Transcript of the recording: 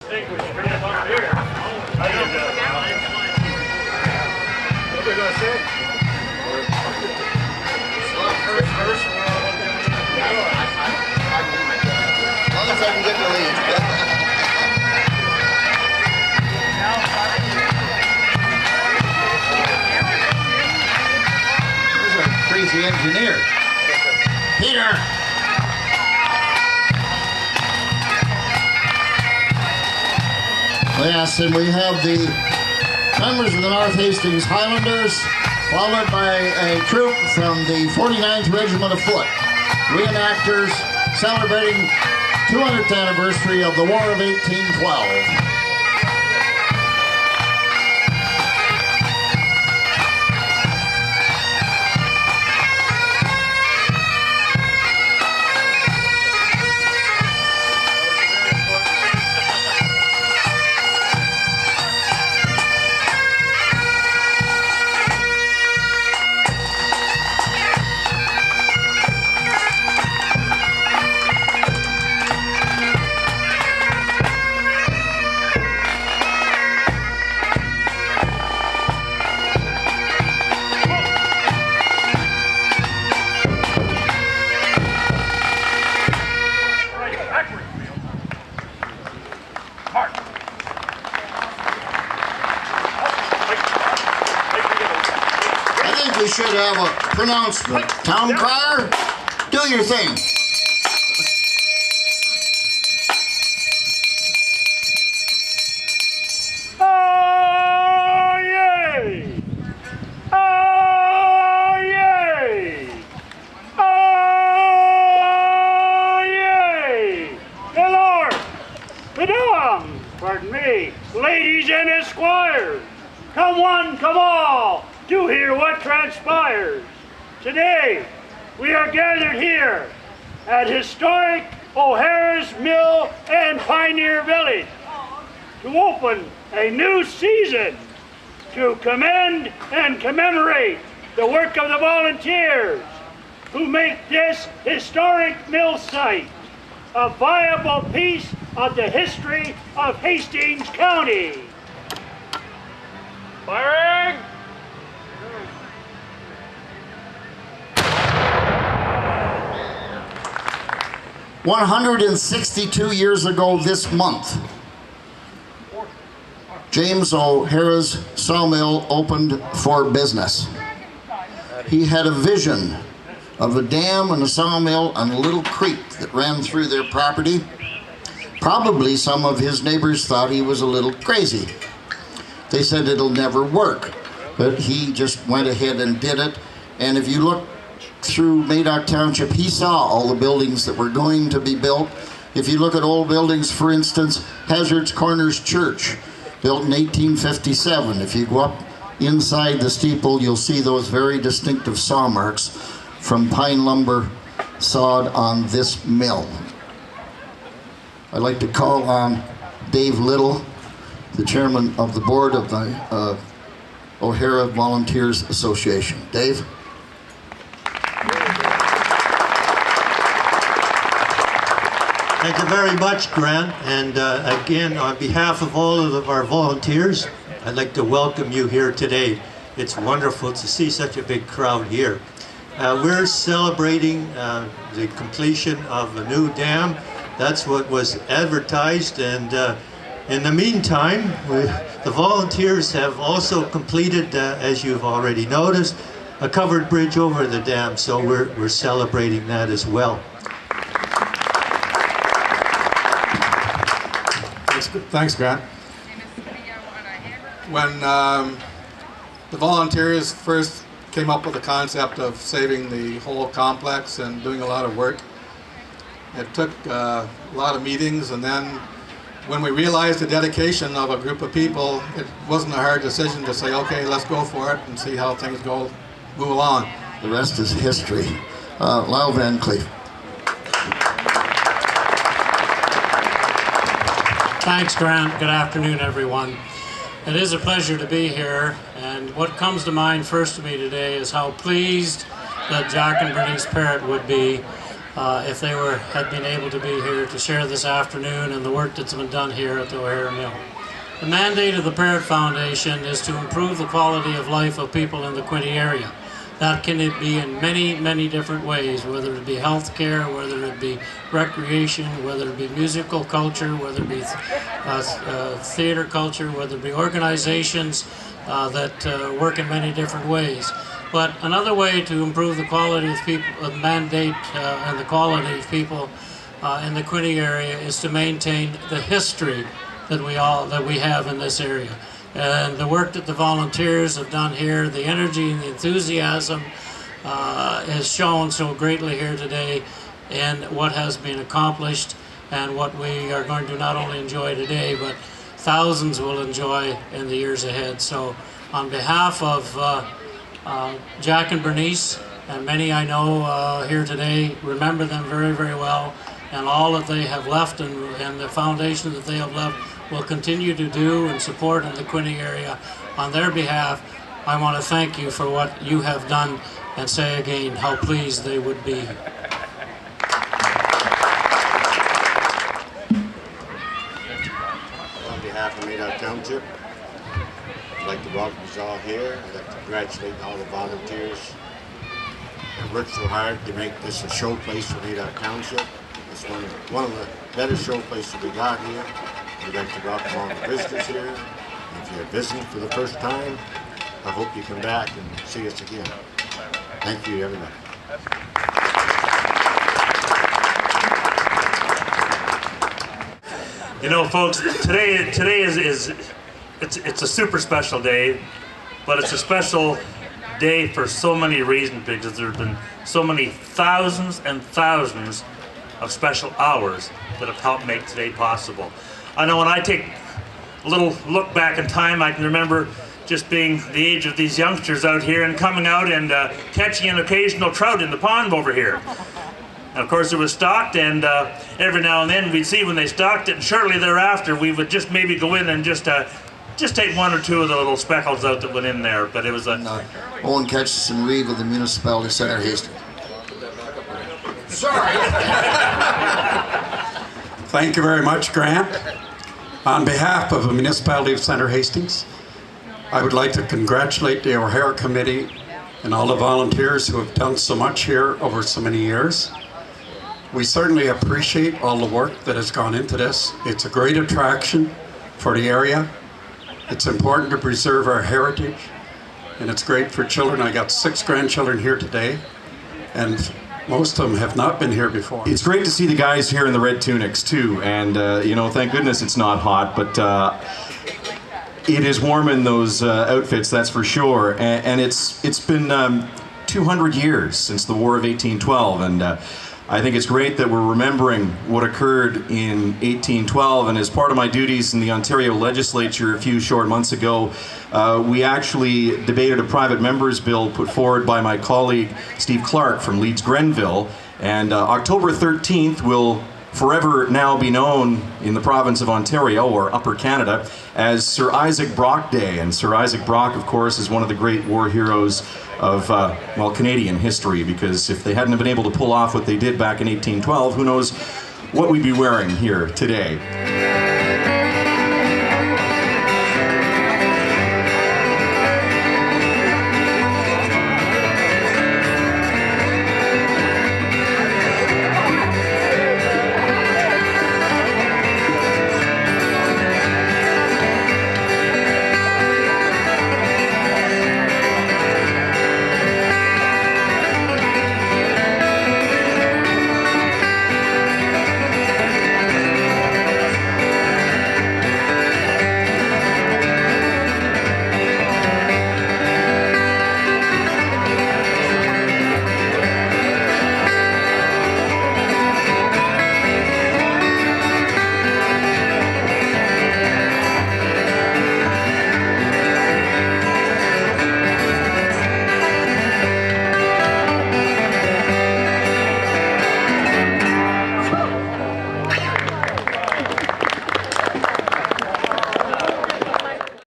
think we should bring it up here. What are we going to say? First, as long as I can get the lead. Who's our crazy engineer? Peter! Yes, and we have the members of the North Hastings Highlanders, followed by a troop from the 49th Regiment of Foot, reenactors celebrating 200th anniversary of the War of 1812. We should have a pronouncement. Town crier, do your thing. Oh, yay! Oh, yay! Oh, yay! The Lord, Madam, pardon me, ladies and esquires, come one, come all, to hear what transpires. Today, we are gathered here at historic O'Hara's Mill and Pioneer Village to open a new season to commend and commemorate the work of the volunteers who make this historic mill site a viable piece of the history of Hastings County. Firing! 162 years ago this month, James O'Hara's sawmill opened for business. He had a vision of a dam and a sawmill on a little creek that ran through their property. Probably some of his neighbors thought he was a little crazy. They said it'll never work, but he just went ahead and did it. And if you look through Madoc Township, he saw all the buildings that were going to be built. If you look at old buildings, for instance, Hazard's Corners Church, built in 1857. If you go up inside the steeple, you'll see those very distinctive saw marks from pine lumber sawed on this mill. I'd like to call on Dave Little, the chairman of the board of the O'Hara Volunteers Association. Dave? Thank you very much, Grant. And again, on behalf of all of our volunteers, I'd like to welcome you here today. It's wonderful to see such a big crowd here. We're celebrating the completion of a new dam. That's what was advertised. And in the meantime, the volunteers have also completed, as you've already noticed, a covered bridge over the dam. So we're celebrating that as well. Thanks, Grant. When the volunteers first came up with the concept of saving the whole complex and doing a lot of work, it took a lot of meetings, and then when we realized the dedication of a group of people, it wasn't a hard decision to say, okay, let's go for it and see how things move along. The rest is history. Lyle Van Cleef. Thanks, Grant. Good afternoon, everyone. It is a pleasure to be here, and what comes to mind first to me today is how pleased that Jack and Bernice Parrott would be if they had been able to be here to share this afternoon and the work that's been done here at the O'Hare Mill. The mandate of the Parrott Foundation is to improve the quality of life of people in the Quinte area. That can be in many, many different ways, whether it be health care, whether it be recreation, whether it be musical culture, whether it be theater culture, whether it be organizations that work in many different ways. But another way to improve the quality of people, mandate and the quality of people in the Quinte area is to maintain the history that we have in this area. And the work that the volunteers have done here, the energy and the enthusiasm is shown so greatly here today in what has been accomplished and what we are going to not only enjoy today, but thousands will enjoy in the years ahead. So on behalf of Jack and Bernice, and many I know here today, remember them very, very well, and all that they have left and the foundation that they have left will continue to do and support in the Quinte area. On their behalf, I want to thank you for what you have done and say again how pleased they would be. On behalf of Madoc Township, I'd like to welcome us all here. I'd like to congratulate all the volunteers that worked so hard to make this a show place for Madoc Township. It's one of the better show places we got here. We'd like to welcome all the visitors here. If you're visiting for the first time, I hope you come back and see us again. Thank you, everybody. You know, folks, today is it's a super special day, but it's a special day for so many reasons, because there have been so many thousands and thousands of special hours that have helped make today possible. I know when I take a little look back in time, I can remember just being the age of these youngsters out here and coming out and catching an occasional trout in the pond over here. And of course it was stocked, and every now and then we'd see when they stocked it, and shortly thereafter we would just maybe go in and just take one or two of the little speckles out that went in there. But it was a... Owen Ketchison Reed with the Municipality Center Hastings. Sorry. Thank you very much, Grant. On behalf of the Municipality of Center Hastings, I would like to congratulate the O'Hare Committee and all the volunteers who have done so much here over so many years. We certainly appreciate all the work that has gone into this. It's a great attraction for the area. It's important to preserve our heritage, and it's great for children. I got 6 grandchildren here today, and most of them have not been here before. It's great to see the guys here in the red tunics too, and you know, thank goodness it's not hot, but it is warm in those outfits, that's for sure. And it's been 200 years since the War of 1812, and I think it's great that we're remembering what occurred in 1812. And as part of my duties in the Ontario Legislature a few short months ago, we actually debated a private member's bill put forward by my colleague Steve Clark from Leeds Grenville. And October 13th will forever now be known in the province of Ontario, or Upper Canada, as Sir Isaac Brock Day. And Sir Isaac Brock, of course, is one of the great war heroes of, well, Canadian history, because if they hadn't been able to pull off what they did back in 1812, who knows what we'd be wearing here today.